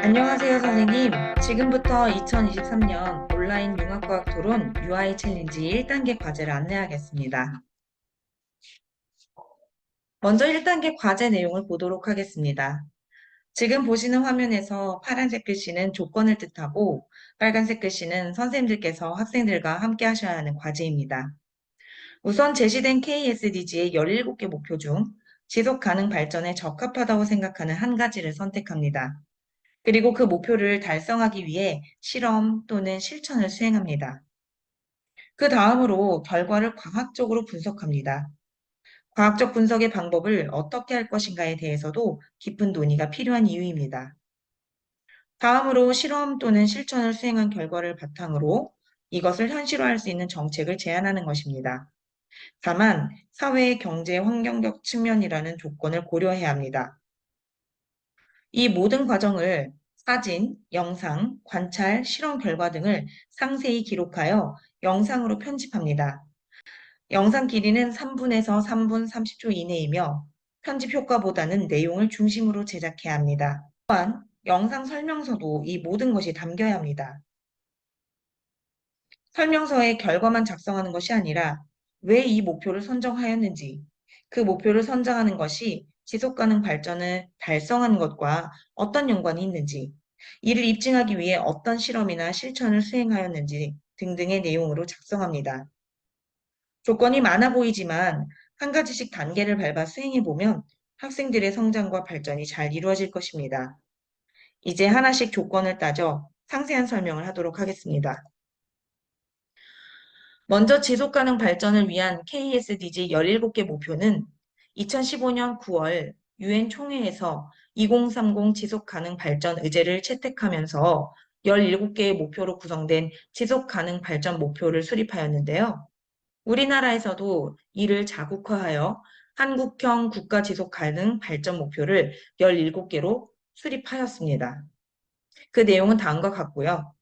안녕하세요, 선생님. 지금부터 2023년 온라인 융합과학 토론 UI 챌린지 1단계 과제를 안내하겠습니다. 먼저 1단계 과제 내용을 보도록 하겠습니다. 지금 보시는 화면에서 파란색 글씨는 조건을 뜻하고 빨간색 글씨는 선생님들께서 학생들과 함께 하셔야 하는 과제입니다. 우선 제시된 KSDG의 17개 목표 중 지속 가능 발전에 적합하다고 생각하는 한 가지를 선택합니다. 그리고 그 목표를 달성하기 위해 실험 또는 실천을 수행합니다. 그 다음으로 결과를 과학적으로 분석합니다. 과학적 분석의 방법을 어떻게 할 것인가에 대해서도 깊은 논의가 필요한 이유입니다. 다음으로 실험 또는 실천을 수행한 결과를 바탕으로 이것을 현실화할 수 있는 정책을 제안하는 것입니다. 다만 사회, 경제, 환경적 측면이라는 조건을 고려해야 합니다. 이 모든 과정을 사진, 영상, 관찰, 실험 결과 등을 상세히 기록하여 영상으로 편집합니다. 영상 길이는 3분에서 3분 30초 이내이며 편집 효과보다는 내용을 중심으로 제작해야 합니다. 또한 영상 설명서도 이 모든 것이 담겨야 합니다. 설명서의 결과만 작성하는 것이 아니라 왜 이 목표를 선정하였는지, 그 목표를 선정하는 것이 지속가능 발전을 달성하는 것과 어떤 연관이 있는지, 이를 입증하기 위해 어떤 실험이나 실천을 수행하였는지 등등의 내용으로 작성합니다. 조건이 많아 보이지만 한 가지씩 단계를 밟아 수행해 보면 학생들의 성장과 발전이 잘 이루어질 것입니다. 이제 하나씩 조건을 따져 상세한 설명을 하도록 하겠습니다. 먼저 지속가능 발전을 위한 KSDG 17개 목표는 2015년 9월 유엔 총회에서 2030 지속가능 발전 의제를 채택하면서 17개의 목표로 구성된 지속가능 발전 목표를 수립하였는데요. 우리나라에서도 이를 자국화하여 한국형 국가 지속가능 발전 목표를 17개로 수립하였습니다. 그 내용은 다음과 같고요.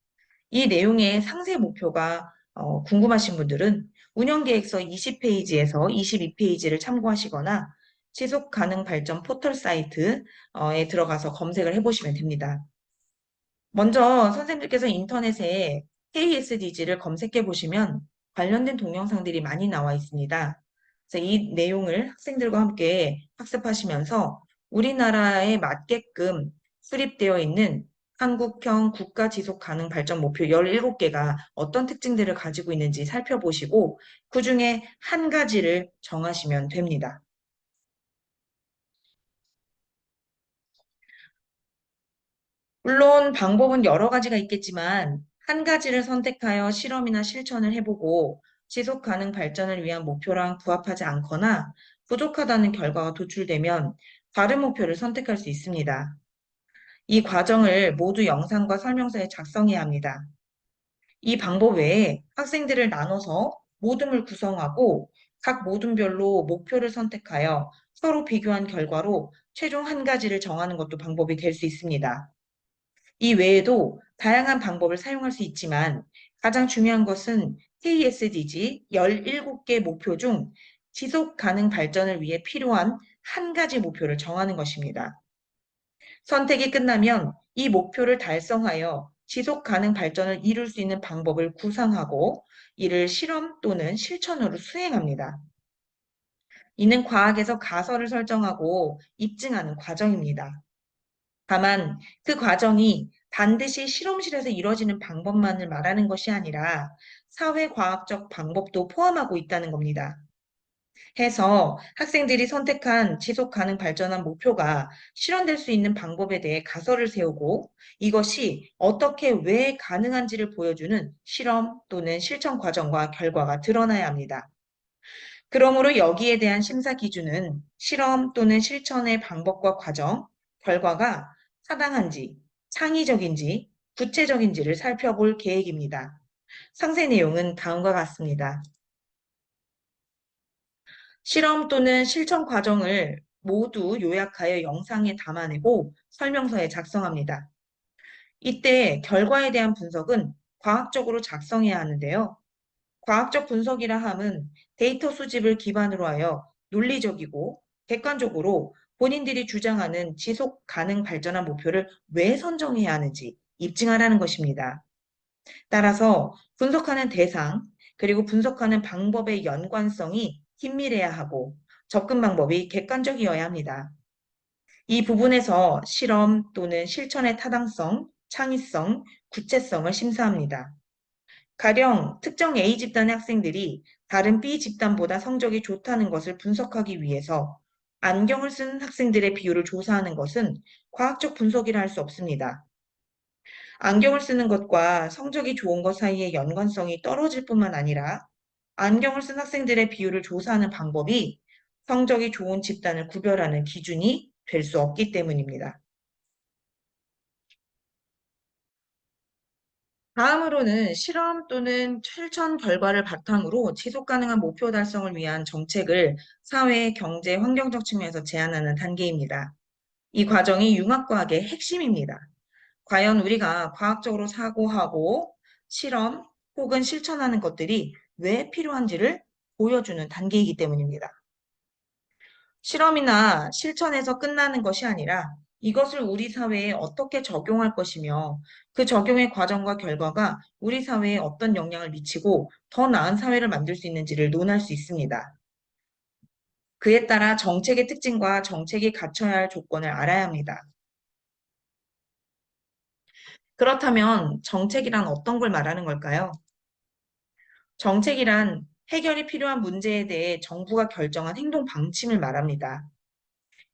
이 내용의 상세 목표가 궁금하신 분들은 운영계획서 20페이지에서 22페이지를 참고하시거나 지속가능 발전 포털 사이트에 들어가서 검색을 해보시면 됩니다. 먼저 선생님들께서 인터넷에 KSDG를 검색해 보시면 관련된 동영상들이 많이 나와 있습니다. 그래서 이 내용을 학생들과 함께 학습하시면서 우리나라에 맞게끔 수립되어 있는 한국형 국가 지속 가능 발전 목표 17개가 어떤 특징들을 가지고 있는지 살펴보시고 그중에 한 가지를 정하시면 됩니다. 물론 방법은 여러 가지가 있겠지만 한 가지를 선택하여 실험이나 실천을 해보고 지속 가능 발전을 위한 목표랑 부합하지 않거나 부족하다는 결과가 도출되면 다른 목표를 선택할 수 있습니다. 이 과정을 모두 영상과 설명서에 작성해야 합니다. 이 방법 외에 학생들을 나눠서 모둠을 구성하고 각 모둠별로 목표를 선택하여 서로 비교한 결과로 최종 한 가지를 정하는 것도 방법이 될 수 있습니다. 이 외에도 다양한 방법을 사용할 수 있지만 가장 중요한 것은 KSDG 17개 목표 중 지속 가능 발전을 위해 필요한 한 가지 목표를 정하는 것입니다. 선택이 끝나면 이 목표를 달성하여 지속 가능 발전을 이룰 수 있는 방법을 구상하고 이를 실험 또는 실천으로 수행합니다. 이는 과학에서 가설을 설정하고 입증하는 과정입니다. 다만 그 과정이 반드시 실험실에서 이루어지는 방법만을 말하는 것이 아니라 사회과학적 방법도 포함하고 있다는 겁니다. 해서 학생들이 선택한 지속 가능 발전한 목표가 실현될 수 있는 방법에 대해 가설을 세우고 이것이 어떻게 왜 가능한지를 보여주는 실험 또는 실천 과정과 결과가 드러나야 합니다. 그러므로 여기에 대한 심사 기준은 실험 또는 실천의 방법과 과정, 결과가 타당한지, 창의적인지, 구체적인지를 살펴볼 계획입니다. 상세 내용은 다음과 같습니다. 실험 또는 실천 과정을 모두 요약하여 영상에 담아내고 설명서에 작성합니다. 이때 결과에 대한 분석은 과학적으로 작성해야 하는데요. 과학적 분석이라 함은 데이터 수집을 기반으로 하여 논리적이고 객관적으로 본인들이 주장하는 지속 가능 발전한 목표를 왜 선정해야 하는지 입증하라는 것입니다. 따라서 분석하는 대상, 그리고 분석하는 방법의 연관성이 긴밀해야 하고 접근 방법이 객관적이어야 합니다. 이 부분에서 실험 또는 실천의 타당성, 창의성, 구체성을 심사합니다. 가령 특정 A 집단의 학생들이 다른 B 집단보다 성적이 좋다는 것을 분석하기 위해서 안경을 쓴 학생들의 비율을 조사하는 것은 과학적 분석이라 할 수 없습니다. 안경을 쓰는 것과 성적이 좋은 것 사이의 연관성이 떨어질 뿐만 아니라 안경을 쓴 학생들의 비율을 조사하는 방법이 성적이 좋은 집단을 구별하는 기준이 될 수 없기 때문입니다. 다음으로는 실험 또는 실천 결과를 바탕으로 지속 가능한 목표 달성을 위한 정책을 사회, 경제, 환경적 측면에서 제안하는 단계입니다. 이 과정이 융합과학의 핵심입니다. 과연 우리가 과학적으로 사고하고 실험 혹은 실천하는 것들이 왜 필요한지를 보여주는 단계이기 때문입니다. 실험이나 실천에서 끝나는 것이 아니라 이것을 우리 사회에 어떻게 적용할 것이며 그 적용의 과정과 결과가 우리 사회에 어떤 영향을 미치고 더 나은 사회를 만들 수 있는지를 논할 수 있습니다. 그에 따라 정책의 특징과 정책이 갖춰야 할 조건을 알아야 합니다. 그렇다면 정책이란 어떤 걸 말하는 걸까요? 정책이란 해결이 필요한 문제에 대해 정부가 결정한 행동 방침을 말합니다.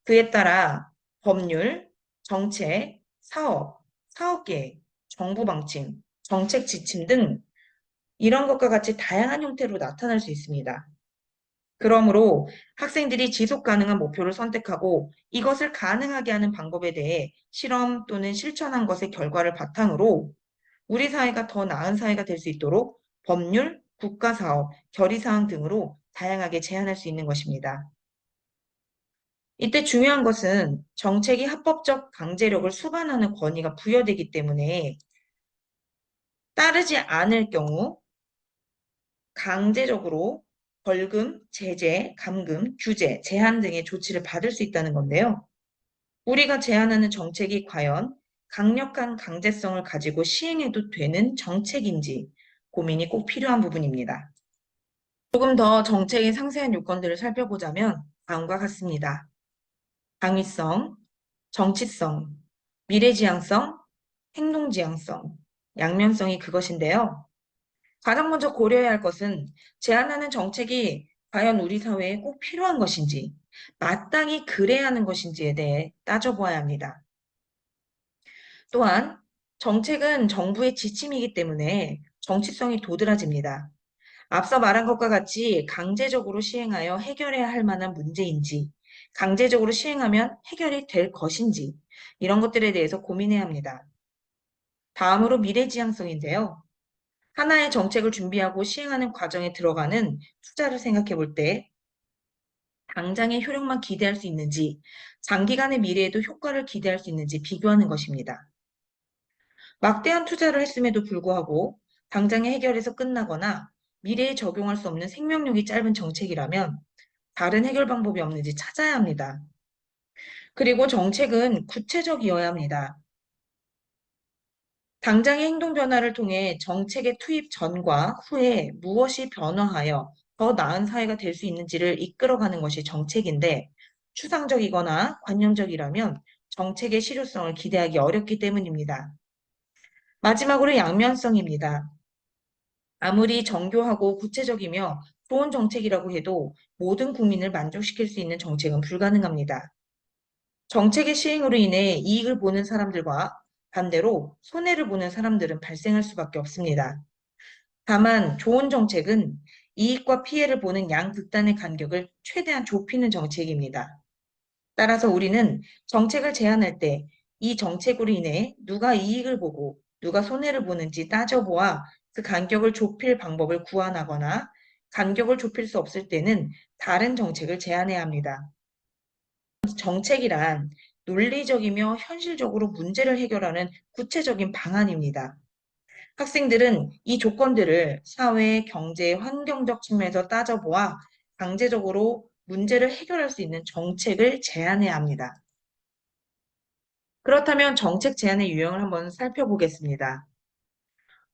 그에 따라 법률, 정책, 사업, 사업계획, 정부 방침, 정책 지침 등 이런 것과 같이 다양한 형태로 나타날 수 있습니다. 그러므로 학생들이 지속 가능한 목표를 선택하고 이것을 가능하게 하는 방법에 대해 실험 또는 실천한 것의 결과를 바탕으로 우리 사회가 더 나은 사회가 될 수 있도록 법률, 국가사업, 결의사항 등으로 다양하게 제안할 수 있는 것입니다. 이때 중요한 것은 정책이 합법적 강제력을 수반하는 권위가 부여되기 때문에 따르지 않을 경우 강제적으로 벌금, 제재, 감금, 규제, 제한 등의 조치를 받을 수 있다는 건데요. 우리가 제안하는 정책이 과연 강력한 강제성을 가지고 시행해도 되는 정책인지 고민이 꼭 필요한 부분입니다. 조금 더 정책의 상세한 요건들을 살펴보자면 다음과 같습니다. 당위성, 정치성, 미래지향성, 행동지향성, 양면성이 그것인데요. 가장 먼저 고려해야 할 것은 제안하는 정책이 과연 우리 사회에 꼭 필요한 것인지, 마땅히 그래야 하는 것인지에 대해 따져보아야 합니다. 또한 정책은 정부의 지침이기 때문에 정치성이 도드라집니다. 앞서 말한 것과 같이 강제적으로 시행하여 해결해야 할 만한 문제인지, 강제적으로 시행하면 해결이 될 것인지, 이런 것들에 대해서 고민해야 합니다. 다음으로 미래지향성인데요. 하나의 정책을 준비하고 시행하는 과정에 들어가는 투자를 생각해 볼 때, 당장의 효력만 기대할 수 있는지, 장기간의 미래에도 효과를 기대할 수 있는지 비교하는 것입니다. 막대한 투자를 했음에도 불구하고 당장의 해결에서 끝나거나 미래에 적용할 수 없는 생명력이 짧은 정책이라면 다른 해결 방법이 없는지 찾아야 합니다. 그리고 정책은 구체적이어야 합니다. 당장의 행동 변화를 통해 정책의 투입 전과 후에 무엇이 변화하여 더 나은 사회가 될 수 있는지를 이끌어가는 것이 정책인데 추상적이거나 관념적이라면 정책의 실효성을 기대하기 어렵기 때문입니다. 마지막으로 양면성입니다. 아무리 정교하고 구체적이며 좋은 정책이라고 해도 모든 국민을 만족시킬 수 있는 정책은 불가능합니다. 정책의 시행으로 인해 이익을 보는 사람들과 반대로 손해를 보는 사람들은 발생할 수밖에 없습니다. 다만 좋은 정책은 이익과 피해를 보는 양극단의 간격을 최대한 좁히는 정책입니다. 따라서 우리는 정책을 제안할 때 이 정책으로 인해 누가 이익을 보고 누가 손해를 보는지 따져보아 그 간격을 좁힐 방법을 구안하거나 간격을 좁힐 수 없을 때는 다른 정책을 제안해야 합니다. 정책이란 논리적이며 현실적으로 문제를 해결하는 구체적인 방안입니다. 학생들은 이 조건들을 사회, 경제, 환경적 측면에서 따져보아 강제적으로 문제를 해결할 수 있는 정책을 제안해야 합니다. 그렇다면 정책 제안의 유형을 한번 살펴보겠습니다.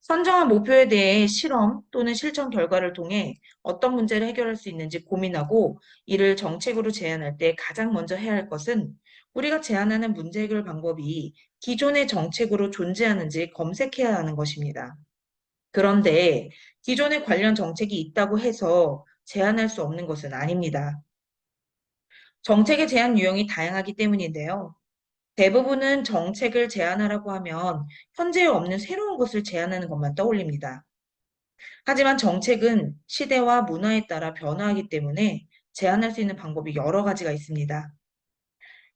선정한 목표에 대해 실험 또는 실천 결과를 통해 어떤 문제를 해결할 수 있는지 고민하고 이를 정책으로 제안할 때 가장 먼저 해야 할 것은 우리가 제안하는 문제 해결 방법이 기존의 정책으로 존재하는지 검색해야 하는 것입니다. 그런데 기존에 관련 정책이 있다고 해서 제안할 수 없는 것은 아닙니다. 정책의 제안 유형이 다양하기 때문인데요. 대부분은 정책을 제안하라고 하면 현재에 없는 새로운 것을 제안하는 것만 떠올립니다. 하지만 정책은 시대와 문화에 따라 변화하기 때문에 제안할 수 있는 방법이 여러 가지가 있습니다.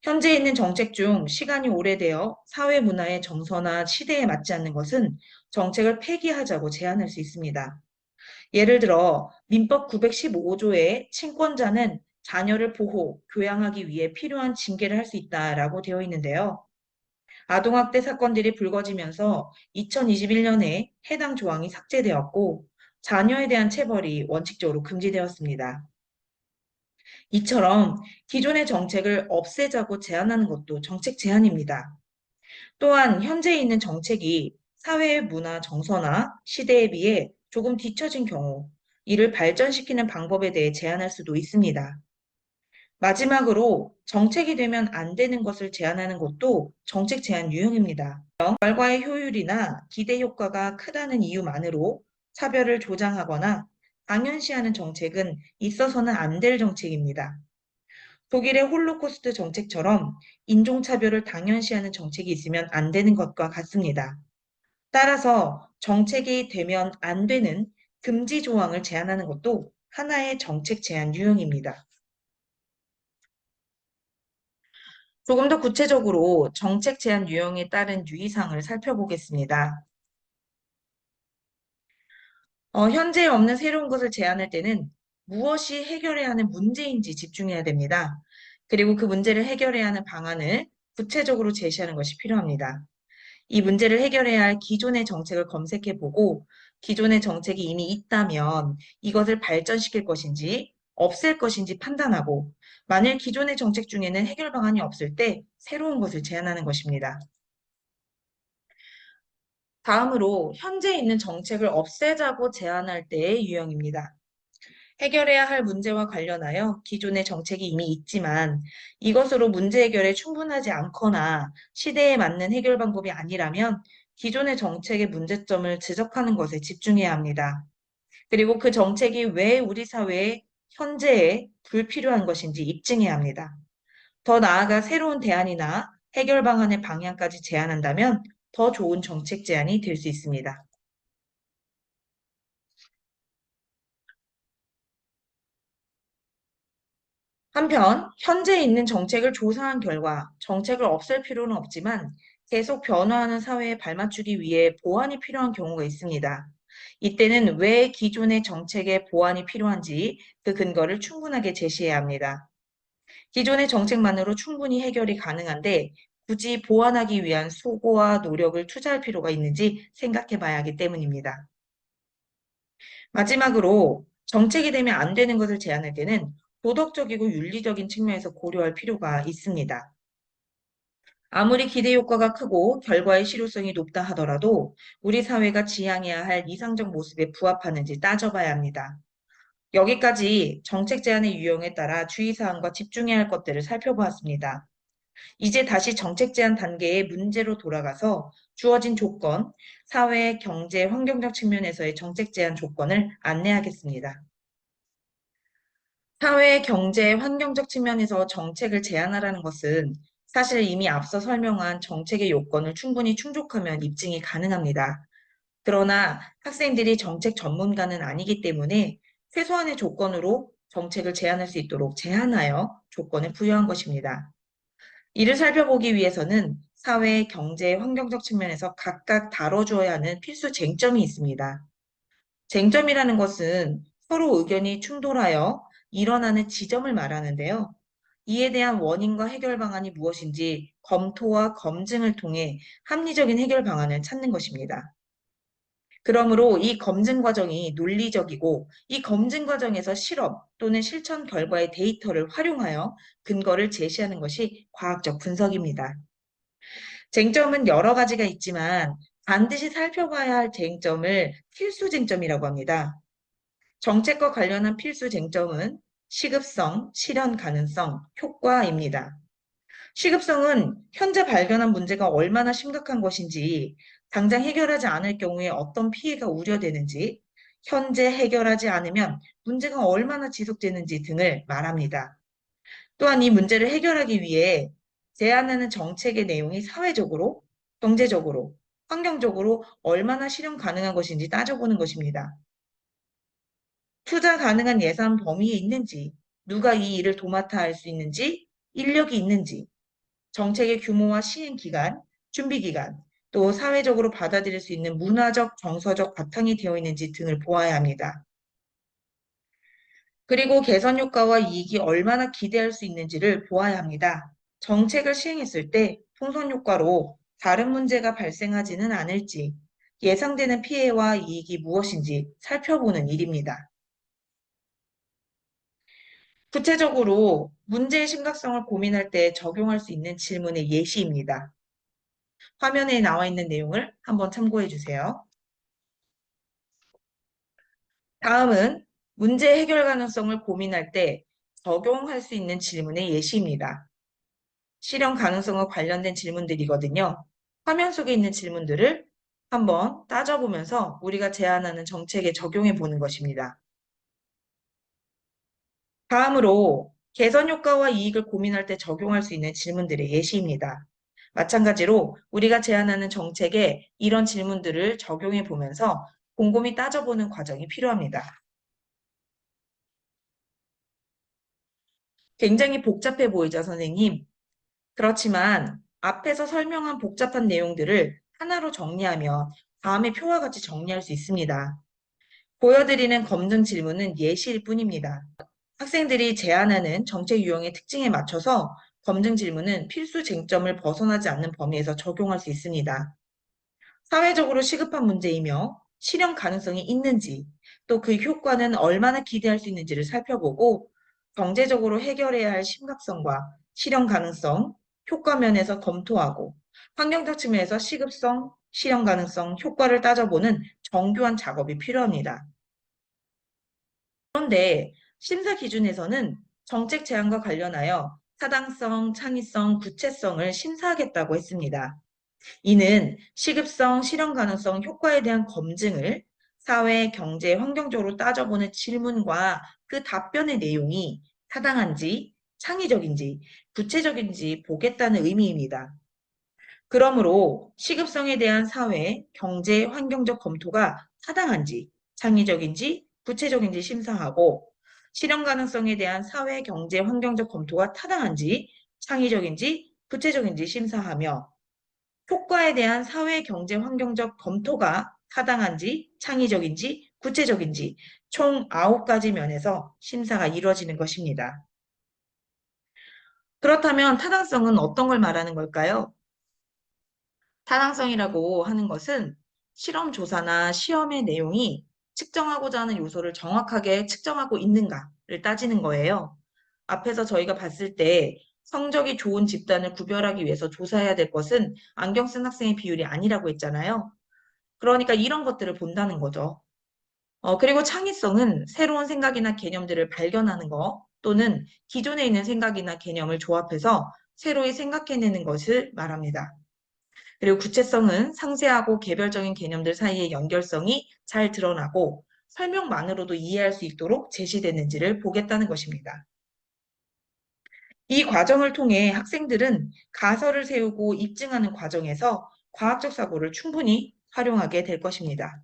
현재 있는 정책 중 시간이 오래되어 사회 문화의 정서나 시대에 맞지 않는 것은 정책을 폐기하자고 제안할 수 있습니다. 예를 들어 민법 915조에 친권자는 자녀를 보호, 교양하기 위해 필요한 징계를 할 수 있다라고 되어 있는데요. 아동학대 사건들이 불거지면서 2021년에 해당 조항이 삭제되었고 자녀에 대한 체벌이 원칙적으로 금지되었습니다. 이처럼 기존의 정책을 없애자고 제안하는 것도 정책 제안입니다. 또한 현재 있는 정책이 사회의 문화 정서나 시대에 비해 조금 뒤처진 경우 이를 발전시키는 방법에 대해 제안할 수도 있습니다. 마지막으로 정책이 되면 안 되는 것을 제안하는 것도 정책 제안 유형입니다. 결과의 효율이나 기대 효과가 크다는 이유만으로 차별을 조장하거나 당연시하는 정책은 있어서는 안 될 정책입니다. 독일의 홀로코스트 정책처럼 인종차별을 당연시하는 정책이 있으면 안 되는 것과 같습니다. 따라서 정책이 되면 안 되는 금지 조항을 제안하는 것도 하나의 정책 제안 유형입니다. 조금 더 구체적으로 정책 제안 유형에 따른 유의사항을 살펴보겠습니다. 현재 없는 새로운 것을 제안할 때는 무엇이 해결해야 하는 문제인지 집중해야 됩니다. 그리고 그 문제를 해결해야 하는 방안을 구체적으로 제시하는 것이 필요합니다. 이 문제를 해결해야 할 기존의 정책을 검색해 보고 기존의 정책이 이미 있다면 이것을 발전시킬 것인지 없앨 것인지 판단하고 만일 기존의 정책 중에는 해결 방안이 없을 때 새로운 것을 제안하는 것입니다. 다음으로 현재 있는 정책을 없애자고 제안할 때의 유형입니다. 해결해야 할 문제와 관련하여 기존의 정책이 이미 있지만 이것으로 문제 해결에 충분하지 않거나 시대에 맞는 해결 방법이 아니라면 기존의 정책의 문제점을 지적하는 것에 집중해야 합니다. 그리고 그 정책이 왜 우리 사회에 현재에 불필요한 것인지 입증해야 합니다. 더 나아가 새로운 대안이나 해결 방안의 방향까지 제안한다면 더 좋은 정책 제안이 될 수 있습니다. 한편, 현재 있는 정책을 조사한 결과 정책을 없앨 필요는 없지만 계속 변화하는 사회에 발맞추기 위해 보완이 필요한 경우가 있습니다. 이때는 왜 기존의 정책에 보완이 필요한지 그 근거를 충분하게 제시해야 합니다. 기존의 정책만으로 충분히 해결이 가능한데 굳이 보완하기 위한 수고와 노력을 투자할 필요가 있는지 생각해 봐야 하기 때문입니다. 마지막으로 정책이 되면 안 되는 것을 제안할 때는 도덕적이고 윤리적인 측면에서 고려할 필요가 있습니다. 아무리 기대 효과가 크고 결과의 실효성이 높다 하더라도 우리 사회가 지향해야 할 이상적 모습에 부합하는지 따져봐야 합니다. 여기까지 정책 제안의 유형에 따라 주의사항과 집중해야 할 것들을 살펴보았습니다. 이제 다시 정책 제안 단계의 문제로 돌아가서 주어진 조건, 사회, 경제, 환경적 측면에서의 정책 제안 조건을 안내하겠습니다. 사회, 경제, 환경적 측면에서 정책을 제안하라는 것은 사실 이미 앞서 설명한 정책의 요건을 충분히 충족하면 입증이 가능합니다. 그러나 학생들이 정책 전문가는 아니기 때문에 최소한의 조건으로 정책을 제안할 수 있도록 제한하여 조건을 부여한 것입니다. 이를 살펴보기 위해서는 사회, 경제, 환경적 측면에서 각각 다뤄줘야 하는 필수 쟁점이 있습니다. 쟁점이라는 것은 서로 의견이 충돌하여 일어나는 지점을 말하는데요. 이에 대한 원인과 해결 방안이 무엇인지 검토와 검증을 통해 합리적인 해결 방안을 찾는 것입니다. 그러므로 이 검증 과정이 논리적이고 이 검증 과정에서 실험 또는 실천 결과의 데이터를 활용하여 근거를 제시하는 것이 과학적 분석입니다. 쟁점은 여러 가지가 있지만 반드시 살펴봐야 할 쟁점을 필수 쟁점이라고 합니다. 정책과 관련한 필수 쟁점은 시급성, 실현 가능성, 효과입니다. 시급성은 현재 발견한 문제가 얼마나 심각한 것인지, 당장 해결하지 않을 경우에 어떤 피해가 우려되는지, 현재 해결하지 않으면 문제가 얼마나 지속되는지 등을 말합니다. 또한 이 문제를 해결하기 위해 제안하는 정책의 내용이 사회적으로, 경제적으로, 환경적으로 얼마나 실현 가능한 것인지 따져보는 것입니다. 투자 가능한 예산 범위에 있는지, 누가 이 일을 도맡아 할 수 있는지, 인력이 있는지, 정책의 규모와 시행 기간, 준비 기간, 또 사회적으로 받아들일 수 있는 문화적, 정서적 바탕이 되어 있는지 등을 보아야 합니다. 그리고 개선 효과와 이익이 얼마나 기대할 수 있는지를 보아야 합니다. 정책을 시행했을 때 통선 효과로 다른 문제가 발생하지는 않을지, 예상되는 피해와 이익이 무엇인지 살펴보는 일입니다. 구체적으로 문제의 심각성을 고민할 때 적용할 수 있는 질문의 예시입니다. 화면에 나와 있는 내용을 한번 참고해 주세요. 다음은 문제 해결 가능성을 고민할 때 적용할 수 있는 질문의 예시입니다. 실현 가능성과 관련된 질문들이거든요. 화면 속에 있는 질문들을 한번 따져보면서 우리가 제안하는 정책에 적용해 보는 것입니다. 다음으로 개선 효과와 이익을 고민할 때 적용할 수 있는 질문들의 예시입니다. 마찬가지로 우리가 제안하는 정책에 이런 질문들을 적용해 보면서 곰곰이 따져보는 과정이 필요합니다. 굉장히 복잡해 보이죠, 선생님? 그렇지만 앞에서 설명한 복잡한 내용들을 하나로 정리하면 다음의 표와 같이 정리할 수 있습니다. 보여드리는 검증 질문은 예시일 뿐입니다. 학생들이 제안하는 정책 유형의 특징에 맞춰서 검증 질문은 필수 쟁점을 벗어나지 않는 범위에서 적용할 수 있습니다. 사회적으로 시급한 문제이며 실현 가능성이 있는지, 또 그 효과는 얼마나 기대할 수 있는지를 살펴보고 경제적으로 해결해야 할 심각성과 실현 가능성, 효과 면에서 검토하고 환경적 측면에서 시급성, 실현 가능성, 효과를 따져보는 정교한 작업이 필요합니다. 그런데 심사 기준에서는 정책 제안과 관련하여 타당성, 창의성, 구체성을 심사하겠다고 했습니다. 이는 시급성, 실현 가능성, 효과에 대한 검증을 사회, 경제, 환경적으로 따져보는 질문과 그 답변의 내용이 타당한지, 창의적인지, 구체적인지 보겠다는 의미입니다. 그러므로 시급성에 대한 사회, 경제, 환경적 검토가 타당한지, 창의적인지, 구체적인지 심사하고 실현 가능성에 대한 사회, 경제, 환경적 검토가 타당한지, 창의적인지, 구체적인지 심사하며 효과에 대한 사회, 경제, 환경적 검토가 타당한지, 창의적인지, 구체적인지 총 9가지 면에서 심사가 이루어지는 것입니다. 그렇다면 타당성은 어떤 걸 말하는 걸까요? 타당성이라고 하는 것은 실험 조사나 시험의 내용이 측정하고자 하는 요소를 정확하게 측정하고 있는가를 따지는 거예요. 앞에서 저희가 봤을 때 성적이 좋은 집단을 구별하기 위해서 조사해야 될 것은 안경 쓴 학생의 비율이 아니라고 했잖아요. 그러니까 이런 것들을 본다는 거죠. 그리고 창의성은 새로운 생각이나 개념들을 발견하는 거 또는 기존에 있는 생각이나 개념을 조합해서 새로이 생각해내는 것을 말합니다. 그리고 구체성은 상세하고 개별적인 개념들 사이의 연결성이 잘 드러나고 설명만으로도 이해할 수 있도록 제시되는지를 보겠다는 것입니다. 이 과정을 통해 학생들은 가설을 세우고 입증하는 과정에서 과학적 사고를 충분히 활용하게 될 것입니다.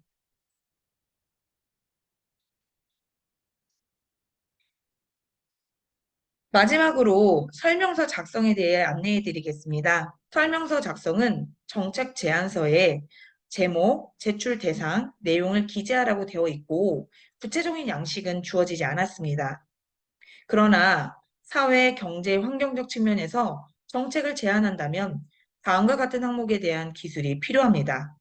마지막으로 설명서 작성에 대해 안내해 드리겠습니다. 설명서 작성은 정책 제안서에 제목, 제출 대상, 내용을 기재하라고 되어 있고 구체적인 양식은 주어지지 않았습니다. 그러나 사회, 경제, 환경적 측면에서 정책을 제안한다면 다음과 같은 항목에 대한 기술이 필요합니다.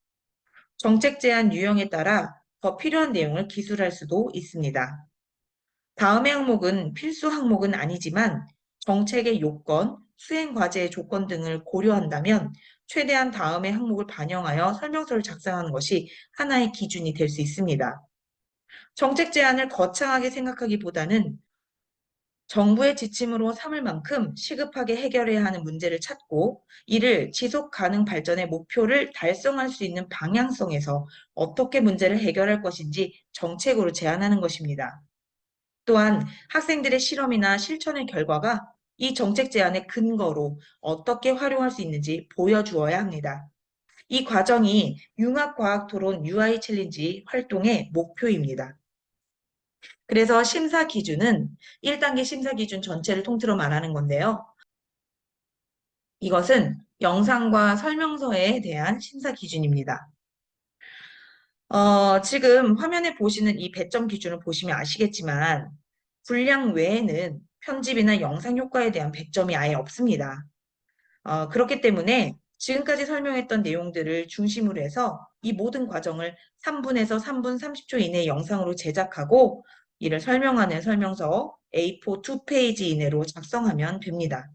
정책 제안 유형에 따라 더 필요한 내용을 기술할 수도 있습니다. 다음의 항목은 필수 항목은 아니지만 정책의 요건, 수행 과제의 조건 등을 고려한다면 최대한 다음의 항목을 반영하여 설명서를 작성하는 것이 하나의 기준이 될 수 있습니다. 정책 제안을 거창하게 생각하기보다는 정부의 지침으로 삼을 만큼 시급하게 해결해야 하는 문제를 찾고 이를 지속 가능 발전의 목표를 달성할 수 있는 방향성에서 어떻게 문제를 해결할 것인지 정책으로 제안하는 것입니다. 또한 학생들의 실험이나 실천의 결과가 이 정책 제안의 근거로 어떻게 활용할 수 있는지 보여주어야 합니다. 이 과정이 융합과학토론 UI 챌린지 활동의 목표입니다. 그래서 심사 기준은 1단계 심사 기준 전체를 통틀어 말하는 건데요. 이것은 영상과 설명서에 대한 심사 기준입니다. 지금 화면에 보시는 이 배점 기준을 보시면 아시겠지만 분량 외에는 편집이나 영상 효과에 대한 배점이 아예 없습니다. 그렇기 때문에 지금까지 설명했던 내용들을 중심으로 해서 이 모든 과정을 3분에서 3분 30초 이내 영상으로 제작하고 이를 설명하는 설명서 A4 2페이지 이내로 작성하면 됩니다.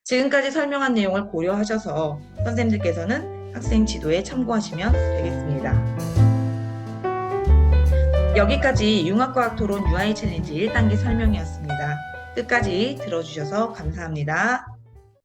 지금까지 설명한 내용을 고려하셔서 선생님들께서는 학생 지도에 참고하시면 되겠습니다. 여기까지 융합과학 토론 UI 챌린지 1단계 설명이었습니다. 끝까지 들어주셔서 감사합니다.